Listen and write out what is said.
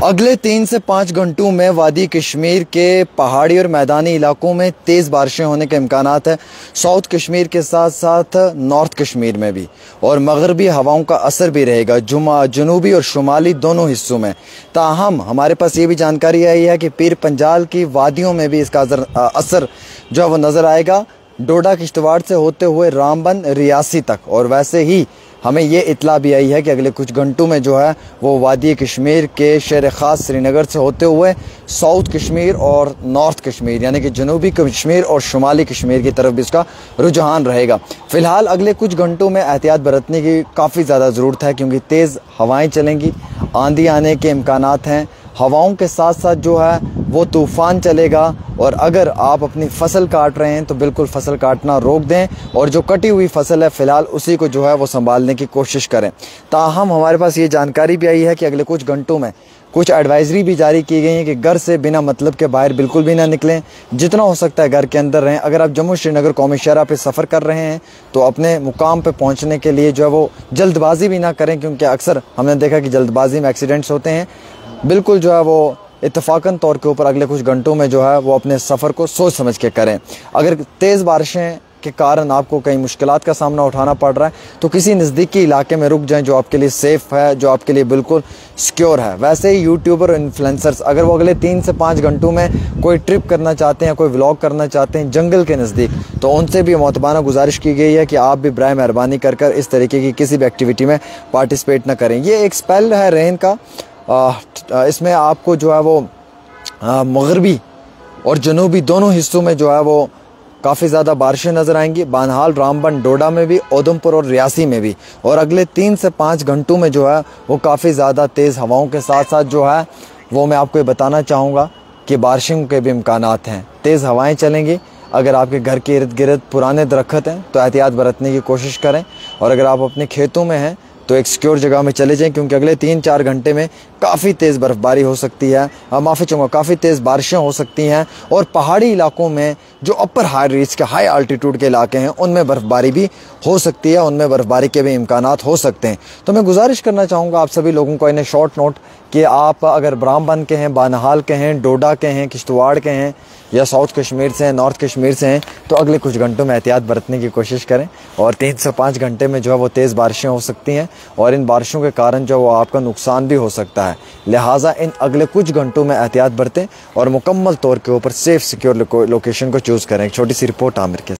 अगले 3 से 5 घंटों में वादी कश्मीर के पहाड़ी और मैदानी इलाकों में तेज़ बारिशें होने के इम्कानात है। साउथ कश्मीर के साथ साथ नॉर्थ कश्मीर में भी और मगरबी हवाओं का असर भी रहेगा जनूबी और शुमाली दोनों हिस्सों में। ताहम हमारे पास ये भी जानकारी आई है कि पीर पंजाल की वादियों में भी इसका असर जो है वो नज़र आएगा, डोडा किश्तवाड़ से होते हुए रामबन रियासी तक। और वैसे ही हमें ये इतला भी आई है कि अगले कुछ घंटों में जो है वो वादी कश्मीर के शहर ख़ास श्रीनगर से होते हुए साउथ कश्मीर और नॉर्थ कश्मीर यानी कि जनूबी कश्मीर और शुमाली कश्मीर की तरफ भी इसका रुझान रहेगा। फ़िलहाल अगले कुछ घंटों में एहतियात बरतने की काफ़ी ज़्यादा ज़रूरत है, क्योंकि तेज़ हवाएँ चलेंगी, आंधी आने के इम्कानात हैं। हवाओं के साथ साथ जो है वो तूफ़ान चलेगा। और अगर आप अपनी फसल काट रहे हैं तो बिल्कुल फसल काटना रोक दें और जो कटी हुई फसल है फ़िलहाल उसी को जो है वो संभालने की कोशिश करें। ताहम हमारे पास ये जानकारी भी आई है कि अगले कुछ घंटों में कुछ एडवाइजरी भी जारी की गई है कि घर से बिना मतलब के बाहर बिल्कुल भी ना निकलें, जितना हो सकता है घर के अंदर रहें। अगर आप जम्मू श्रीनगर कौमी शहरा पे सफ़र कर रहे हैं तो अपने मुकाम पे पहुंचने के लिए जो है वो जल्दबाजी भी ना करें, क्योंकि अक्सर हमने देखा कि जल्दबाजी में एक्सीडेंट्स होते हैं। बिल्कुल जो है वो इत्तफाकन तौर के ऊपर अगले कुछ घंटों में जो है वो अपने सफ़र को सोच समझ के करें। अगर तेज़ बारिशें के कारण आपको कई मुश्किलात का सामना उठाना पड़ रहा है तो किसी नज़दीकी इलाके में रुक जाएं जो आपके लिए सेफ़ है, जो आपके लिए बिल्कुल सिक्योर है। वैसे ही यूट्यूबर और इन्फ्लुएंसर्स अगर वो अगले 3 से 5 घंटों में कोई ट्रिप करना चाहते हैं, कोई व्लॉग करना चाहते हैं जंगल के नज़दीक, तो उनसे भी मोतबाना गुजारिश की गई है कि आप भी बराए मेहरबानी कर कर इस तरीके की किसी भी एक्टिविटी में पार्टिसिपेट ना करें। ये एक स्पेल है रेन का, इसमें आपको जो है वो मगरबी और जनूबी दोनों हिस्सों में जो है वो काफ़ी ज़्यादा बारिशें नज़र आएंगी। बानहाल, रामबन, डोडा में भी, उधमपुर और रियासी में भी। और अगले 3 से 5 घंटों में जो है वो काफ़ी ज़्यादा तेज़ हवाओं के साथ साथ जो है वो मैं आपको ये बताना चाहूँगा कि बारिशों के भी इम्कानात हैं। तेज़ हवाएँ चलेंगी। अगर आपके घर के इर्द गिर्द पुराने दरख्त हैं तो एहतियात बरतने की कोशिश करें, और अगर आप अपने खेतों में हैं तो एक सिक्योर जगह में चले जाएं, क्योंकि अगले 3-4 घंटे में काफ़ी तेज़ बर्फ़बारी हो सकती है। माफ़ी चाहूँगा, काफ़ी तेज़ बारिशें हो सकती हैं। और पहाड़ी इलाकों में जो अपर हाई रीच के हाई आल्टीट्यूड के इलाके हैं उनमें बर्फ़बारी भी हो सकती है, उनमें बर्फ़बारी के भी इम्कानात हो सकते हैं। तो मैं गुजारिश करना चाहूँगा आप सभी लोगों को इन्हें शॉर्ट नोट कि आप अगर रामबन के हैं, बानहाल के हैं, डोडा के हैं, किश्तवाड़ के हैं या साउथ कश्मीर से हैं, नॉर्थ कश्मीर से हैं, तो अगले कुछ घंटों में एहतियात बरतने की कोशिश करें। और 3 से 5 घंटे में जो है वो तेज़ बारिशें हो सकती हैं और इन बारिशों के कारण जो वो आपका नुकसान भी हो सकता है। लिहाजा इन अगले कुछ घंटों में एहतियात बरतें और मुकम्मल तौर के ऊपर सेफ़ सिक्योर लोकेशन को चूज़ करें। एक छोटी सी रिपोर्ट आमिर के।